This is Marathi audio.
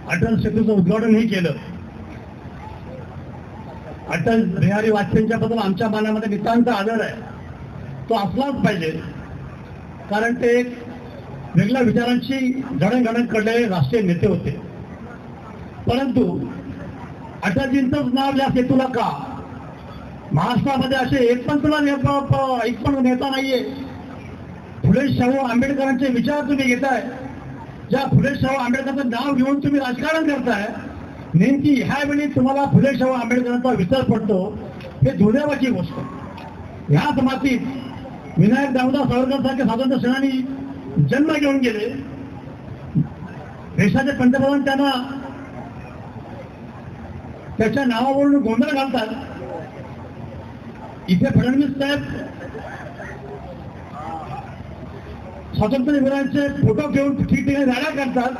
अटल सेतूचं उद्घाटनही केलं. अटल बिहारी वाजपेयींच्या बद्दल आमच्या मनामध्ये नितांत आदर आहे. तो असलाच पाहिजे, कारण ते एक वेगळ्या विचारांची जडणघडण करणारे राष्ट्रीय नेते होते. परंतु अटलजींचंच नाव या सेतूला का? महाराष्ट्रामध्ये असे एक पण नेता नाहीये. फुले शाहू आंबेडकरांचे विचार तुम्ही घेताय, ज्या फुले शाहू आंबेडकरांचं नाव घेऊन तुम्ही राजकारण करताय, नेमकी ह्या वेळी तुम्हाला फुले शाहू आंबेडकरांचा विचार पडतो, हे दुर्दैवाची गोष्ट. ह्याच मातीत विनायक दामोदर सावरकर सारखे स्वातंत्र्य सेनानी जन्म घेऊन गेले. देशाचे पंतप्रधान त्यांना त्याच्या नावावरून गोंधळ घालतात. इथे फडणवीस साहेब स्वातंत्र्यवीरांचे फोटो घेऊन ठिकठिकाणी रॅल्या करतात.